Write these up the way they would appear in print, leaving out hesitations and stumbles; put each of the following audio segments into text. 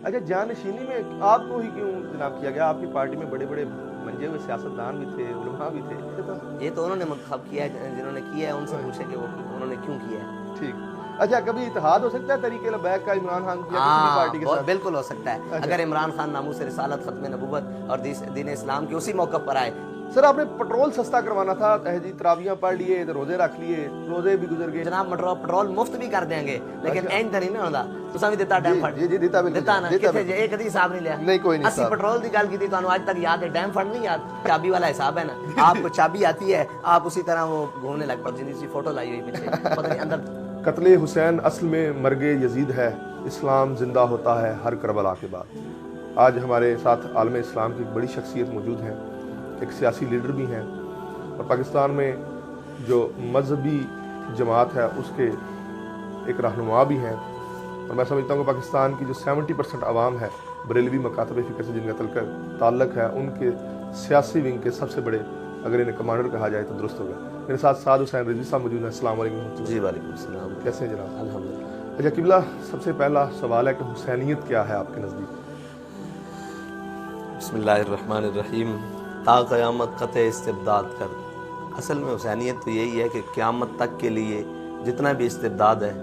اچھا جانشینی میں آپ کو ہی کیوں جناب کیا گیا؟ آپ کی پارٹی میں بڑے بڑے منجے ہوئے سیاستدان بھی تھے، علماء بھی تھے۔ یہ تو انہوں نے منتخب کیا ہے، جنہوں نے کیا ہے ان سے پوچھیں کہ وہ انہوں نے کیوں کیا ہے۔ ٹھیک۔ اچھا کبھی اتحاد ہو سکتا ہے تحریک لبیک کا عمران خان یا کسی بھی پارٹی کے ساتھ؟ بالکل ہو سکتا ہے، اگر عمران خان ناموس رسالت، ختم نبوت اور دین اسلام کی اسی موقع پر آئے۔ سر آپ نے پٹرول سستا کروانا تھا، جی تراویاں پڑھ لیے، روزے رکھ لیے، روزے بھی گزر گئے۔ جناب پٹرول مفت بھی کر دیں گے لیکن این تے نہیں ہوتا، تساں بھی دیتا ڈیم فنڈ۔ جی دیتا بالکل دیتا نا کتنے جے ایک ادھی حساب نہیں لیا؟ نہیں کوئی نہیں اسی پٹرول دی گل کیتی تانوں آج تک یاد ہے، ڈیم فنڈ نہیں یاد؟ چابی والا حساب ہے نا، آپ کو چابی آتی ہے آپ اسی طرح وہ گھومنے لگ پڑتے، جن سی فوٹو لائی ہوئی پیچھے پتہ نہیں اندر۔ قتل حسین اصل میں مرگ یزید ہے، اسلام زندہ ہوتا ہے ہر کربلا کے بعد۔ آج ہمارے ساتھ عالم اسلام کی ایک بڑی شخصیت موجود ہیں، ایک سیاسی لیڈر بھی ہیں، اور پاکستان میں جو مذہبی جماعت ہے اس کے ایک رہنما بھی ہیں، اور میں سمجھتا ہوں کہ پاکستان کی جو 70% عوام ہے بریلوی مکاتب فکر سے جن کا تعلق ہے، ان کے سیاسی ونگ کے سب سے بڑے اگر انہیں کمانڈر کہا جائے تو درست ہوگا۔ میرے ساتھ سعد حسین رضوی صاحب موجود ہیں۔ السلام علیکم۔ جی وعلیکم السلام، کیسے ہیں جناب؟ الحمدللہ۔ اچھا قبلہ، سب سے پہلا سوال ہے کہ حسینیت کیا ہے آپ کے نزدیک؟ بسم اللہ الرحمن الرحیم۔ تا قیامت قطع استبداد کر۔ اصل میں حسینیت تو یہی ہے کہ قیامت تک کے لیے جتنا بھی استبداد ہے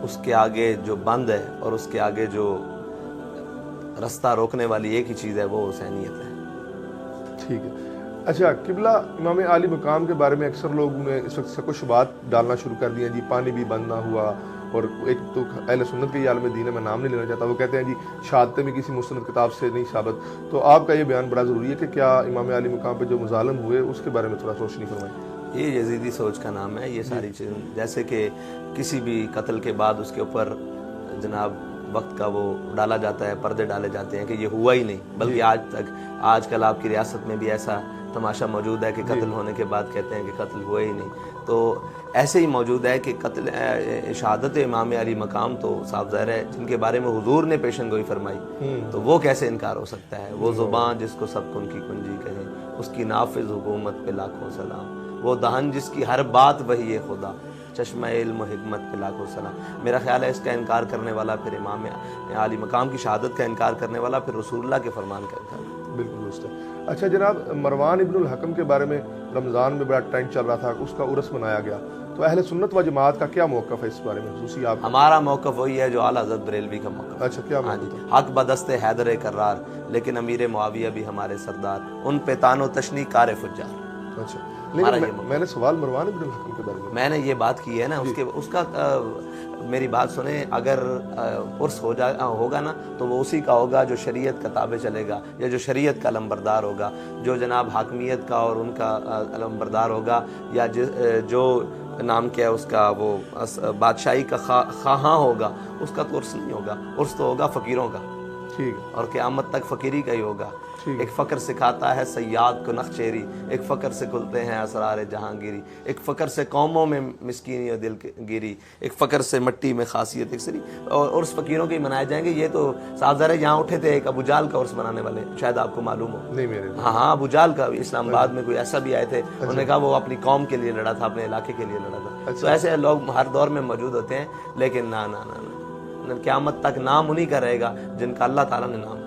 اس کے آگے جو بند ہے اور اس کے آگے جو رستہ روکنے والی ایک ہی چیز ہے، وہ حسینیت ہے۔ ٹھیک ہے۔ اچھا قبلہ، امام عالی مقام کے بارے میں اکثر لوگوں نے اس وقت شک و شبہات ڈالنا شروع کر دیا، جی پانی بھی بند نہ ہوا، اور ایک تو اہل سنت کے عالم دین ہے، میں نام نہیں لینا چاہتا، وہ کہتے ہیں جی شہادتیں بھی کسی مستند کتاب سے نہیں ثابت۔ تو آپ کا یہ بیان بڑا ضروری ہے کہ کیا امام عالی مقام پہ جو مظالم ہوئے اس کے بارے میں تھوڑا روشنی فرمائیں۔ یہ یزیدی سوچ کا نام ہے، یہ ساری چیزیں جیسے کہ کسی بھی قتل کے بعد اس کے اوپر جناب وقت کا وہ ڈالا جاتا ہے، پردے ڈالے جاتے ہیں کہ یہ ہوا ہی نہیں، بلکہ آج کل آپ کی ریاست میں بھی ایسا تماشا موجود ہے کہ قتل ہونے کے بعد کہتے ہیں کہ قتل ہوا ہی نہیں۔ تو ایسے ہی موجود ہے کہ قتل شہادت امام علی مقام تو صاف ظاہر ہے، جن کے بارے میں حضور نے پیشن گوئی فرمائی، تو وہ کیسے انکار ہو سکتا ہے؟ وہ زبان جس کو سب کن کی کنجی کہیں، اس کی نافذ حکومت پہ لاکھوں سلام، وہ دہن جس کی ہر بات وہی خدا، چشمہ علم و حکمت پہ لاکھوں سلام۔ میرا خیال ہے اس کا انکار کرنے والا، پھر امام علی مقام کی شہادت کا انکار کرنے والا، پھر رسول اللہ کے فرمان کا انکار۔ بالکل درست ہے۔ اچھا جناب، مروان ابن الحکم کے بارے میں رمضان میں بڑا ٹرینڈ چل رہا تھا، اس کا عرس منایا گیا، تو اہل سنت و جماعت کا کیا موقف ہے اس بارے میں خصوصی آپ؟ ہمارا موقف وہی ہے جو اعلیٰ حضرت بریلوی کا موقف ہے۔ اچھا کیا موقف ہے؟ حق بدست حیدر کرار، لیکن امیر معاویہ بھی ہمارے سردار، ان پہ تان و تشنی کار فجار۔ اچھا میں نے سوال مروان ابن الحکم کے بارے میں نے یہ بات کی ہے نا، اس کا میری بات سنیں، اگر عرس ہوگا نا تو وہ اسی کا ہوگا جو شریعت کا تابع چلے گا، یا جو شریعت کا علمبردار ہوگا، جو جناب حاکمیت کا اور ان کا علمبردار ہوگا، یا جو نام کیا ہے اس کا، وہ بادشاہی کا خواہاں ہوگا، اس کا تو عرس نہیں ہوگا، عرس تو ہوگا فقیروں کا، ٹھیک، اور قیامت تک فقیری کا ہی ہوگا۔ ایک فقر سکھاتا ہے سیاد کو نخچیری، ایک فقر سے کھلتے ہیں اسرار جہانگیری، ایک فقر سے قوموں میں مسکینی اور دل گیری، ایک فقر سے مٹی میں خاصیت ایک سری، اور عرس فقیروں کے ہی منائے جائیں گے۔ یہ تو صاحب ذرا یہاں اٹھے تھے ایک ابو جال کا عرس منانے والے، شاید آپ کو معلوم ہو۔ نہیں میرے ہاں ابو جال کا، اسلام آباد میں کوئی ایسا بھی آئے تھے، انہوں نے کہا وہ اپنی قوم کے لیے لڑا تھا، اپنے علاقے کے لیے لڑا تھا۔ تو ایسے لوگ ہر دور میں موجود ہوتے ہیں، لیکن نہ قیامت تک نام انہی کا رہے گا جن کا اللہ تعالیٰ نے نام۔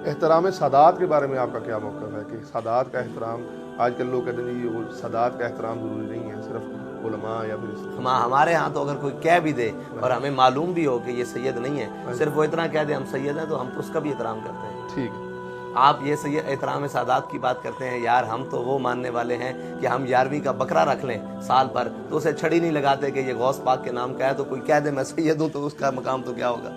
احترام سادات کے بارے میں آپ کا کیا موقف ہے کہ سادات کا احترام؟ آج کل لوگ کہتے ہیں وہ سادات کا احترام ضروری نہیں ہے، صرف علماء یا پھر ہمارے ہاں تو اگر کوئی کہہ بھی دے اور ہمیں معلوم بھی ہو کہ یہ سید نہیں ہے، صرف وہ اتنا کہہ دے ہم سید ہیں، تو ہم اس کا بھی احترام کرتے ہیں۔ ٹھیک ہے۔ آپ یہ سید احترام سادات کی بات کرتے ہیں، یار ہم تو وہ ماننے والے ہیں کہ ہم 11ویں کا بکرا رکھ لیں سال پر تو اسے چھڑی نہیں لگاتے کہ یہ غوث پاک کے نام کا ہے، تو کوئی کہہ دے میں سید ہوں تو اس کا مقام تو کیا ہوگا۔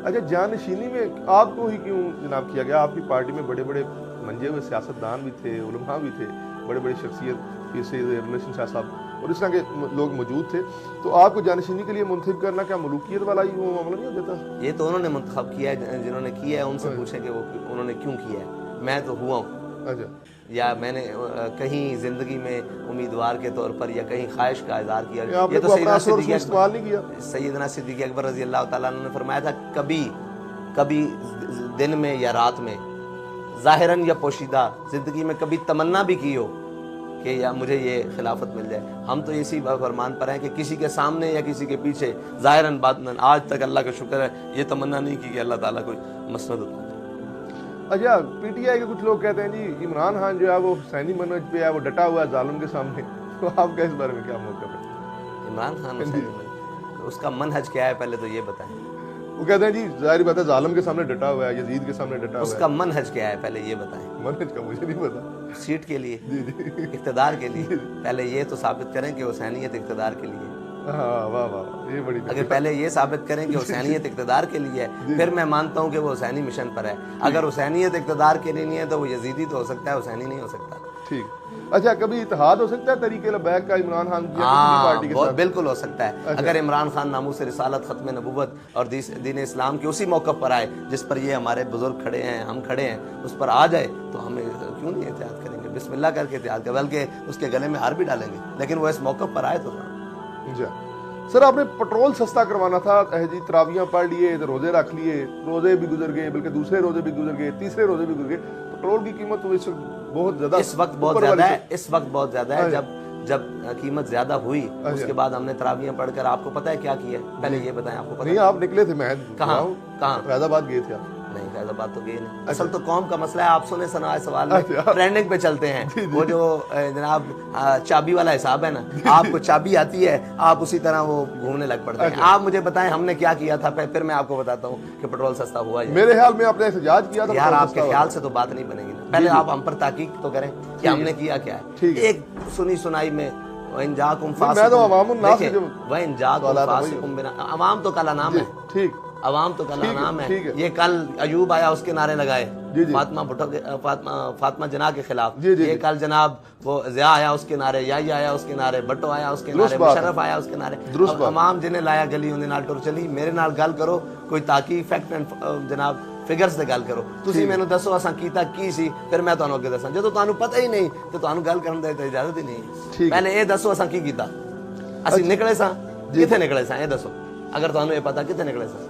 اچھا جانشینی میں آپ کو ہی کیوں جناب کیا گیا؟ آپ کی پارٹی میں بڑے بڑے منجے ہوئے سیاستدان بھی تھے، علماء بھی تھے، بڑے بڑے شخصیت، پیر سید ریلیشن شاہ صاحب اور اس طرح کے لوگ موجود تھے، تو آپ کو جانشینی کے لیے منتخب کرنا کیا ملوکیت والا ہی وہ معاملہ نہیں ہو جاتا؟ یہ تو انہوں نے منتخب کیا ہے، جنہوں نے کیا ہے ان سے پوچھیں کہ وہ انہوں نے کیوں کیا ہے، میں تو ہوا ہوں۔ اچھا، یا میں نے کہیں زندگی میں امیدوار کے طور پر یا کہیں خواہش کا اظہار کیا، آپ یہ نے تو کوئی اپنا اثر رسوخ استعمال نہیں کیا؟ سیدنا صدیق اکبر رضی اللہ تعالیٰ عنہ نے فرمایا تھا، کبھی دن میں یا رات میں، ظاہراً یا پوشیدہ، زندگی میں کبھی تمنا بھی کی ہو کہ یا مجھے یہ خلافت مل جائے. ہم تو اسی فرمان پر ہیں کہ کسی کے سامنے یا کسی کے پیچھے ظاہراً باطناً آج تک اللہ کا شکر ہے یہ تمنا نہیں کی کہ اللہ تعالیٰ کوئی مسند اتنا. اچھا پی ٹی آئی کے کچھ لوگ کہتے ہیں جی عمران خان جو ہے وہ حسینی منہج پہ ہے, وہ ڈٹا ہوا ہے ظالم کے سامنے, تو آپ کا اس بارے میں کیا موقف ہے؟ عمران خان حسینی منہج اس کا منہج کیا ہے پہلے تو یہ بتائیں. وہ کہتے ہیں جی ظاہر بات ہے ظالم کے سامنے ڈٹا ہوا ہے, یزید کے سامنے ڈٹا اس ہوا ہے. کا منہج کیا ہے پہلے یہ بتائیں. منہج کا مجھے نہیں پتا. سیٹ کے لیے, اقتدار کے لیے, پہلے یہ تو ثابت کریں کہ حسینیت اقتدار کے لیے. ہاں واہ واہ, یہ بڑی اگر پہلے یہ ثابت کریں کہ حسینیت اقتدار کے لیے ہے, پھر میں مانتا ہوں کہ وہ حسینی مشن پر ہے. اگر حسینیت اقتدار کے لیے نہیں ہے تو وہ یزیدی تو ہو سکتا ہے, حسینی نہیں ہو سکتا. ٹھیک. اچھا کبھی اتحاد ہو سکتا ہے تحریک لبیک کا عمران خان کی پارٹی کے ساتھ؟ بالکل ہو سکتا ہے. اگر عمران خان ناموس رسالت, ختم نبوت اور دین اسلام کے اسی موقع پر آئے جس پر یہ ہمارے بزرگ کھڑے ہیں, ہم کھڑے ہیں, اس پر آ جائے تو ہمیں کیوں نہیں احتیاط کریں گے, بسم اللہ کر کے احتیاط کریں, بلکہ اس کے گلے میں ہار بھی ڈالیں گے, لیکن وہ اس موقع پر آئے تو. جی سر, آپ نے پٹرول سستا کروانا تھا جی, تراویاں پڑھ لیے, روزے رکھ لیے, روزے بھی گزر گئے, بلکہ دوسرے روزے بھی گزر گئے, تیسرے روزے بھی گزر گئے, پٹرول کی قیمت تو بہت زیادہ اس وقت بہت زیادہ ہے. جب قیمت زیادہ ہوئی اس کے بعد ہم نے تراویاں پڑھ کر, آپ کو پتہ ہے کیا کیا ہے, پہلے یہ بتائیں. آپ کو پتہ نہیں, آپ نکلے تھے, میں کہاں فیض آباد گئے تھے آپ؟ نہیں, فیض آباد تو گئے نہیں. اصل تو قوم کا مسئلہ ہے, آپ سنے سنا سوال میں ٹرینڈنگ پہ چلتے ہیں. وہ جو جناب چابی والا حساب ہے نا, آپ کو چابی آتی ہے, آپ اسی طرح وہ گھومنے لگ پڑتے ہیں. آپ مجھے بتائیں ہم نے کیا کیا تھا, پھر میں آپ کو بتاتا ہوں کہ پٹرول سستا ہوا ہے. میرے خیال میں آپ نے احتجاج کیا تھا. یار آپ کے خیال سے تو بات نہیں بنے گی نا, پہلے آپ ہم پر تحقیق تو کریں کہ ہم نے کیا کیا ہے. ایک سنی سنائی میں وَإِن جَاءَكُمْ فَاسِقٌ بِنَبَإٍ, عوام تو کل نام ہے. ٹھیک, عوام تو کل نام ہے. یہ کل ایوب آیا, اس کے نعرے لگائے فاطمہ جناح کے خلاف. یہ کل جناب وہ ضیاء آیا, اس کے نعرے, یائی آیا, اس کے نعرے, بٹو آیا, اس کے نعرے, مشرف آیا, اس کے نعرے. عوام جنہیں لایا گلی انہیں نال ٹر چلی. میرے نال گل کرو, کوئی تحقیق فیکٹ اینڈ جناب فگرز سے گل کرو. تسی مینوں دسو اساں کیتا کی سی, پھر میں تانوں اگے دساں. جدوں تانوں پتہ ہی نہیں تو تانوں گل کرن دی اجازت ہی نہیں. پہلے یہ دسو اساں کی کیتا, اسی نکلے ساں, کتھے نکلے ساں, یہ دسو. اگر تانوں یہ پتہ کتھے نکلے ساں.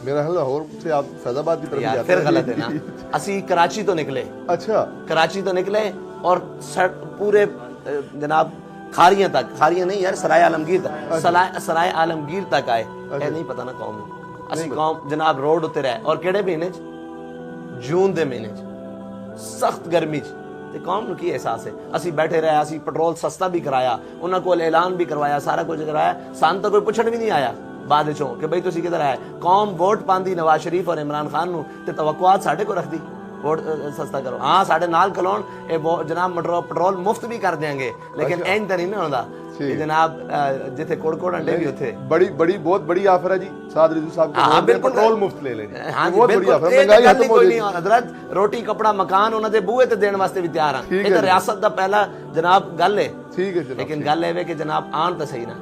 میرا خیال لاہور سے آپ فیض آباد کی طرف جاتے ہیں. پھر غلط ہے نا, اسی کراچی تو نکلے. اچھا, کراچی تو نکلے اور پورے جناب کھاریاں تک, کھاریاں نہیں یار, سرائے عالمگیر تک, سرائے عالمگیر تک آئے. اے نہیں پتہ نا قوم نوں. اسی قوم جناب روڈ اتر ہے, اور کیڑے مہینے جون دے مہینے سخت گرمی تے قوم نوں کی احساس ہے. اسی بیٹھے رہے, اسی پٹرول سستا بھی کرایا, انہاں کو اعلان بھی کروایا, سارا کچھ کرایا, سان تو کوئی پوچھن بھی نہیں آیا بعد چوں کہ بھئی تسی کدھر آئے. قوم ووٹ پاندی نواز شریف اور عمران خان نوں تے توقعات ساڈے کو رکھ دی ووٹ سستا کرو. ہاں ساڈے نال کلون جناب پٹرول مفت بھی کر دیں گے, لیکن این تے نہیں ہوندا جناب جتھے کوڑ کوڑ انڈے بھی ہوتے. بڑی بہت بڑی آفر ہے جی سعد رضوی صاحب کے, پٹرول مفت لے لیں. ہاں جی بالکل, مہنگائی ختم ہو جائے. حضرت روٹی کپڑا مکان انہاں دے بوئے تے دین واسطے بھی تیار ہیں. اے تے ریاست دا پہلا جناب گل ہے. ٹھیک ہے, لیکن گل اے کہ جناب آن تے صحیح نا.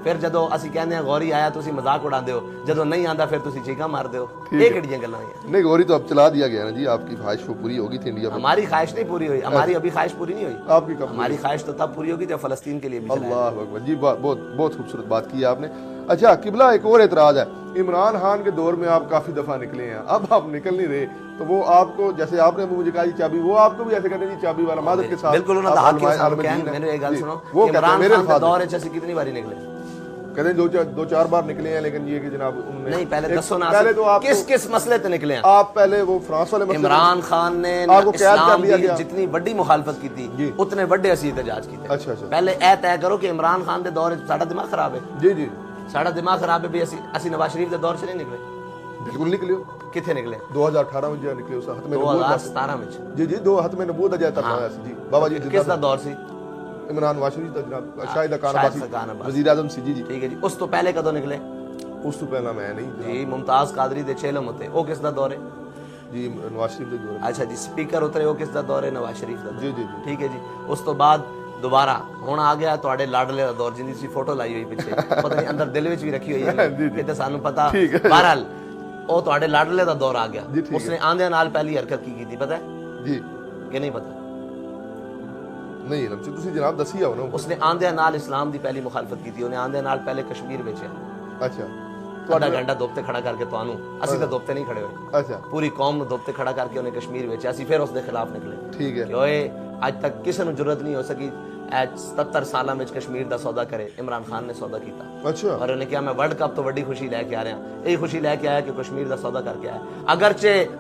پھر جدو اسی کہندے ہیں غوری آیا تسی مذاق اڑاندے ہو, جدو نہیں آندا پھر تسی چیکاں ماردے ہو. یہ کیڑیاں گلاں ہیں. نہیں, غوری تو اب چلا دیا گیا نا جی, آپ کی خواہش وہ پوری ہوگی تھی انڈیا میں. ہماری خواہش نہیں پوری ہوئی, ہماری ابھی خواہش پوری نہیں ہوئی. آپ کی ہماری خواہش تو تب پوری ہوگی جب فلسطین کے لیے بھی چلائیں. اللہ اکبر جی, بہت خوبصورت بات کی آپ نے. اچھا قبلہ, ایک اور اعتراض ہے. عمران خان کے دور میں آپ کافی دفعہ نکلے ہیں, اب آپ نکل نہیں رہے, تو وہ آپ کو جیسے آپ نے مجھے کہا جی چابی, وہ آپ کو بھی ایسے کہتے ہیں جی چابی والا معذرت کے ساتھ. بالکل, انہوں نے حق کے ساتھ کہا. میں نے ایک گل سنو, عمران خان کے دور وچ اسی کتنی باری نکلے, کہتے ہیں دو چار بار نکلے ہیں, لیکن یہ کہ جناب نہیں, پہلے دسو نا کس مسئلے تے نکلے ہیں آپ. پہلے وہ فرانس والے مسئلے, عمران خان نے اسلام کی جتنی بڑی مخالفت کی تھی اتنے بڑے اسی احتجاج کیتے. اچھا, پہلے اے طے کرو کہ عمران خان دے دور وچ ساڈا دماغ خراب ہے. جی جی, ساڈا دماغ خراب ہے بھی اسی نواز شریف دے دور سے نہیں نکلے. بالکل نکلے. کتنے نکلے؟ 2018 میں نکلے, اس ختم 2017 میں. جی جی, دو ختم نبوت اجا تھا جی بابا جی. کس دا دور سی؟ عمران نواز شریف دا جناب, شاہد خان عباسی وزیر اعظم سی. جی جی ٹھیک ہے جی. اس تو پہلے کدو نکلے؟ اس تو پہلا میں نہیں جی, ممتاز قادری دے چیلم ہوتے, او کس دا دور ہے؟ جی نواز شریف دے دور. اچھا جی, سپیکر اترے, او کس دا دور ہے؟ نواز شریف دا. جی جی جی ٹھیک ہے جی. اس تو بعد دوبارہ ہن آ گیا تواڈے لاڈلے دا دور, جن دی فوٹو لائی ہوئی پیچھے, پتہ نہیں اندر دل وچ بھی رکھی ہوئی ہے کہ تے سانوں پتہ. بہرحال او تواڈے لاڈلے دا دور آ گیا. اس نے آندے نال پہلی حرکت کی تھی پتہ ہے جی کہ نہیں پتہ؟ نہیں علم سے تسی جناب دسی آو نا. اس نے آندے نال اسلام دی پہلی مخالفت کی تھی. انہیں آندے نال پہلے کشمیر ویچیا. اچھا, آدھا گھنٹہ دوپتے کھڑا کر کے تانوں, اسی تے دوپتے نہیں کھڑے ہوئے. اچھا, پوری قوم نوں دوپتے کھڑا کر کے انہیں کشمیر ویچیا. اسی پھر اس دے خلاف نکلے. ٹھیک ہے, کہ اوئے اج تک کسی نوں جرت نہیں ہو سکی 77 ਸਾਲਾਂ ਵਿੱਚ ਕਸ਼ਮੀਰ ਦਾ ਸੌਦਾ ਕਰੇ, ਇਮਰਾਨ ਖਾਨ ਨੇ ਸੌਦਾ ਕੀਤਾ। ਅੱਛਾ। ਔਰ ਉਹਨੇ ਕਿਹਾ ਮੈਂ ਵਰਲਡ ਕੱਪ ਤੋਂ ਵੱਡੀ ਖੁਸ਼ੀ ਲੈ ਕੇ ਆ ਰਿਹਾ, ਇਹ ਖੁਸ਼ੀ ਲੈ ਕੇ ਆਇਆ ਕਿ ਕਸ਼ਮੀਰ ਦਾ ਸੌਦਾ ਕਰਕੇ ਆਇਆ। ਅਗਰਚੇ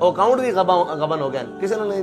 ਉਹ ਅਕਾਊਂਟ ਵੀ ਗਬਨ ਹੋ ਗਿਆ ਕਿਸੇ ਨੇ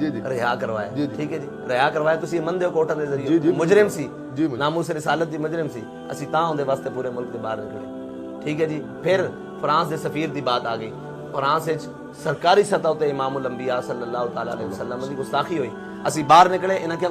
ਜੀ ਜੀ ਰਿਹਾ ਕਰਵਾਇਆ ਠੀਕ ਹੈ ਜੀ ਰਿਹਾ ਕਰਵਾਇਆ ਤੁਸੀਂ ਮੰਨਦੇ ਹੋ ਕੋਰਟਾਂ ਦੇ ਜੀ, ਜ਼ਰੀਏ ਜੀ, ਮੁਜਰਮ ਸੀ ਜੀ, ਨਾਮੂਸ ਰਿਸਾਲਤ ਦੀ ਮੁਜਰਮ ਸੀ ਅਸੀਂ ਤਾਂ ਉਹਦੇ ਵਾਸਤੇ ਪੂਰੇ ਮੁਲਕ ਦੇ ਬਾਹਰ ਨਿਕਲੇ ਠੀਕ ਹੈ ਜੀ ਫਿਰ ਫਰਾਂਸ ਦੇ ਸਫੀਰ ਦੀ ਬਾਤ ਆ ਗਈ ਫਰਾਂਸ ਵਿੱਚ ਸਰਕਾਰੀ ਸਤਹ ਤੇ ਇਮਾਮੁਲ ਅੰਬੀਆ ਸੱਲੱਲਾਹੁ ਤਆਲਾ ਅਲੈਹਿ ਵਸੱਲਮ ਦੀ ਗੁਸਤਾਖੀ ਹੋਈ ਅਸੀਂ ਬਾਹਰ ਨਿਕਲੇ ਇਹਨਾਂ ਕੀ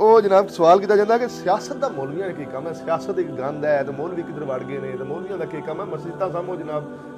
ਉਹ ਜਨਾਬ ਸਵਾਲ ਕੀਤਾ ਜਾਂਦਾ ਕਿ ਸਿਆਸਤ ਦਾ ਮੌਲਵੀਆਂ ਦਾ ਕੀ ਕੰਮ ਹੈ ਸਿਆਸਤ ਇੱਕ ਗੰਦ ਹੈ ਤੇ ਮੌਲਵੀ ਕਿੱਧਰ ਵੜ ਗਏ ਨੇ ਤੇ ਮੌਲਵੀਆਂ ਦਾ ਕੀ ਕੰਮ ਹੈ ਮਸਜਿਦਾਂ ਸਾਹਮੋ ਜਨਾਬ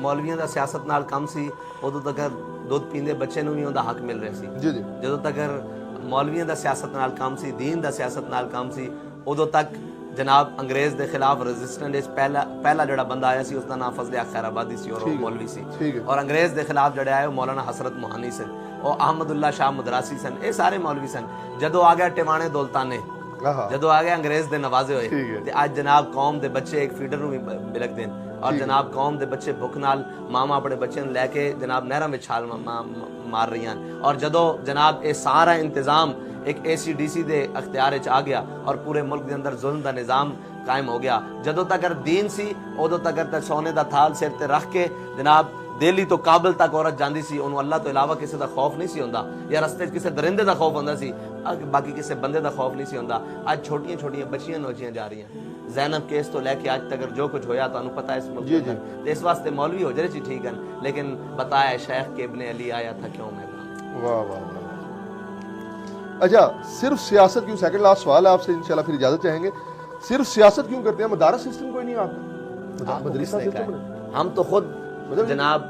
ਮੌਲਵੀਆਂ ਦਾ ਸਿਆਸਤ ਨਾਲ ਕੰਮ ਸੀ ਉਦੋਂ ਤੱਕ ਦੁੱਧ ਪੀਂਦੇ ਬੱਚੇ ਨੂੰ ਵੀ ਉਹਦਾ ਹੱਕ ਮਿਲ ਰਿਹਾ ਸੀ ਜੀ ਜੀ ਜਦੋਂ ਤੱਕ ਮੌਲਵੀਆਂ ਦਾ ਸਿਆਸਤ ਨਾਲ ਕੰਮ ਸੀ ਦੀਨ ਦਾ ਸਿਆਸਤ ਨਾਲ ਕੰਮ ਸੀ ਉਦੋਂ ਤੱਕ جناب انگریز دے خلاف ریزسٹنس پہلا جڑا بندہ آیا سی اس دا نام فضل حق خیر آبادی سی اور وہ مولوی سی, اور انگریز دے خلاف جڑے آئے مولانا حسرت موہانی سن اور احمد اللہ شاہ مدراسی سن, اے سارے مولوی سن. جدو آ گیا ٹیوانے دولتانے, جدو آ گیا انگریز دے نوازے ہوئے, تے اج جناب قوم دے بچے ایک فیڈر نوں بلک دین, اور جناب قوم دے بچے بھوک نال ماما اپنے بچے لے کے جناب نہراں وچ چھال مار رہی ہیں. اور جدو جناب اے سارا انتظام ایک اے سی ڈی سی دے اختیار وچ آ گیا اور پورے ملک دے اندر ظلم دا نظام قائم ہو گیا. جدو تک دین سی ادو تک سونے دا تھال سر تے رکھ کے جناب دہلی تو کابل تک عورت جاندی سی, انہوں اللہ تو علاوہ کسی دا خوف نہیں سی ہوندا, یا رستے کسی درندے دا خوف ہوندا سی, باقی کسی بندے دا خوف نہیں سی ہوندا. اج چھوٹیاں چھوٹیاں بچیاں نوچیاں جا رہی ہیں. زینب کیس تو لے کے آج تک جو کچھ ہویا تو انہوں پتہ ہے اس ملک میں, اس واسطے مولوی ہو جائے چی ٹھیک ہے, لیکن بتایا شیخ کے ابن علی آیا تھا کیوں میدان. واہ واہ واہ. اچھا صرف سیاست کیوں, سیکنڈ لاسٹ سوال ہے آپ سے انشاءاللہ پھر اجازت چاہیں گے, صرف سیاست کیوں کرتے ہیں, مدارس سسٹم کوئی نہیں آپ کا, مدرسہ سسٹم؟ ہم تو خود جناب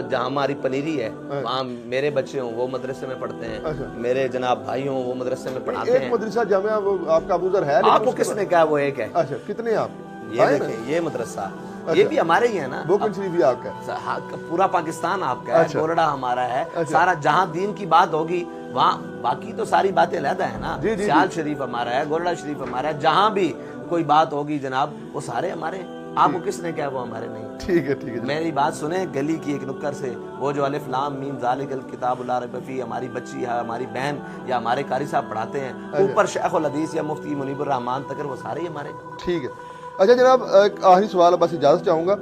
جہاں ہماری پنیری ہے وہاں میرے بچے ہوں وہ مدرسے میں پڑھتے ہیں, میرے جناب بھائی ہوں وہ مدرسے میں پڑھاتے ہیں. ایک مدرسہ جامعہ آپ کا ابوذر ہے, آپ کو کس نے کہا وہ ایک ہے؟ اچھا کتنے آپ؟ یہ دیکھیں یہ مدرسہ یہ بھی ہمارے ہی ہے نا, بوکن شریف بھی آپ کا ہے, پورا پاکستان آپ کا ہے, گورڑا ہمارا ہے, سارا جہاں دین کی بات ہوگی وہاں, باقی تو ساری باتیں علیحدہ ہیں نا. سیال شریف ہمارا ہے, گورڑا شریف ہمارا ہے, جہاں بھی کوئی بات ہوگی جناب وہ سارے ہمارے ہیں. آپ کو کس نے کہا وہ ہمارے نہیں؟ ٹھیک ہے ٹھیک ہے. میری بات سنیں گلی کی ایک نکر سے, وہ جو الف لام میم ذالک الکتاب لا ریب فیہ ہماری بچی ہے, ہماری بہن یا ہمارے قاری صاحب پڑھاتے ہیں, اوپر شیخ الحدیث یا مفتی منیب الرحمان تک وہ سارے ہی ہمارے. ٹھیک ہے. اچھا جناب ایک آخری سوال بس اجازت چاہوں گا,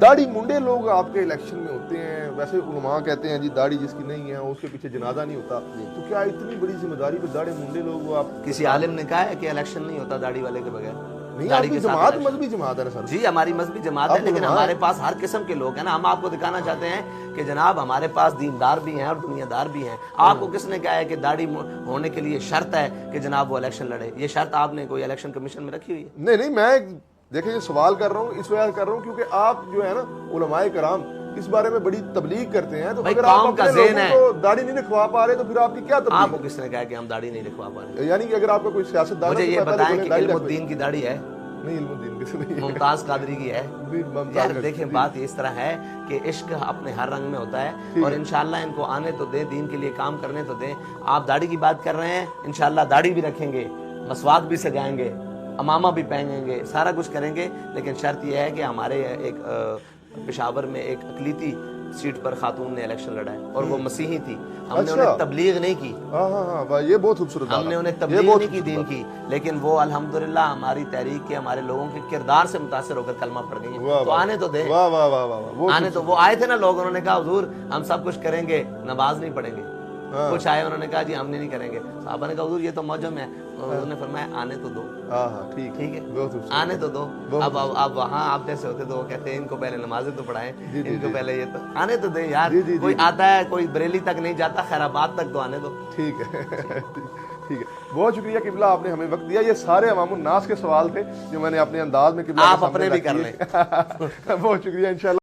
داڑھی منڈے لوگ آپ کے الیکشن میں ہوتے ہیں, ویسے علماء کہتے ہیں جی داڑھی جس کی نہیں ہے اس کے پیچھے جنازہ نہیں ہوتا, تو کیا اتنی بڑی ذمہ داری پہ داڑھی منڈے لوگ آپ؟ کسی عالم نے کہا ہے کہ الیکشن نہیں ہوتا داڑھی والے کے بغیر؟ نہیں, آپ کی جماعت مذہبی جماعت ہے نا سر؟ جی ہماری مذہبی جماعت ہے, لیکن ہمارے پاس ہر قسم کے لوگ ہیں نا. ہم آپ کو دکھانا چاہتے ہیں کہ جناب ہمارے پاس دیندار بھی ہیں اور دنیا دار بھی ہیں. آپ کو کس نے کہا ہے کہ داڑھی ہونے کے لیے شرط ہے کہ جناب وہ الیکشن لڑے؟ یہ شرط آپ نے کوئی الیکشن کمیشن میں رکھی ہوئی ہے؟ نہیں, میں دیکھیں یہ سوال کر رہا ہوں اس وجہ کر رہا ہوں کیونکہ آپ جو ہے نا علماء کرام اس بارے میں بڑی تبلیغ کرتے ہیں, تو اگر آپ اپنے لوگوں کو داڑھی نہیں رکھوا پا رہے تو پھر آپ کی کیا تبلیغ؟ آپ کو کس نے کہا کہ ہم داڑھی نہیں رکھوا پا رہے؟ یعنی کہ اگر آپ کا کوئی سیاست دان, مجھے یہ بتائیں کہ علم الدین کی داڑھی ہے؟ نہیں, علم الدین کی نہیں. ممتاز قادری کی ہے؟ یار دیکھیں بات اس طرح ہے کہ عشق اپنے ہر رنگ میں ہوتا ہے, اور انشاءاللہ ان کو آنے تو دیں, دین کے لیے کام کرنے تو دیں. آپ داڑھی کی بات کر رہے ہیں, انشاءاللہ داڑھی بھی رکھیں گے, مسواک بھی سجائیں گے, امامہ بھی پہنیں گے, سارا کچھ کریں گے, لیکن شرط یہ ہے کہ ہمارے ایک پشاور میں ایک اقلیتی سیٹ پر خاتون نے الیکشن لڑا ہے اور وہ مسیحی تھی. ہم نے انہیں تبلیغ نہیں کی, ہاں یہ بہت خوبصورت, ہم نے انہیں تبلیغ نہیں کی دین کی, لیکن وہ الحمدللہ ہماری تحریک کے ہمارے لوگوں کے کردار سے متاثر ہو کر کلمہ پڑھ گئی ہیں. تو آنے تو دیں, آنے تو. وہ آئے تھے نا لوگ, انہوں نے کہا حضور ہم سب کچھ کریں گے, نماز نہیں پڑھیں گے. کچھ آئے انہوں نے کہا جی ہم نہیں کریں گے. صحابہ نے کہا حضور یہ تو موجم ہے. انہوں نے فرمایا آنے تو دو. ٹھیک ہے, آنے تو دو. اب وہاں آپ جیسے ہوتے تو وہ کہتے ہیں ان کو پہلے نمازیں تو پڑھائیں, ان کو پہلے یہ تو آنے تو دیں یار. کوئی آتا ہے, کوئی بریلی تک نہیں جاتا, خیرآباد تک تو آنے دو. ٹھیک ہے ٹھیک ہے. بہت شکریہ قبلہ, آپ نے ہمیں وقت دیا. یہ سارے عوام الناس کے سوال تھے جو میں نے اپنے انداز میں قبلہ آپ اپنے بھی کر لیں. بہت شکریہ. انشاءاللہ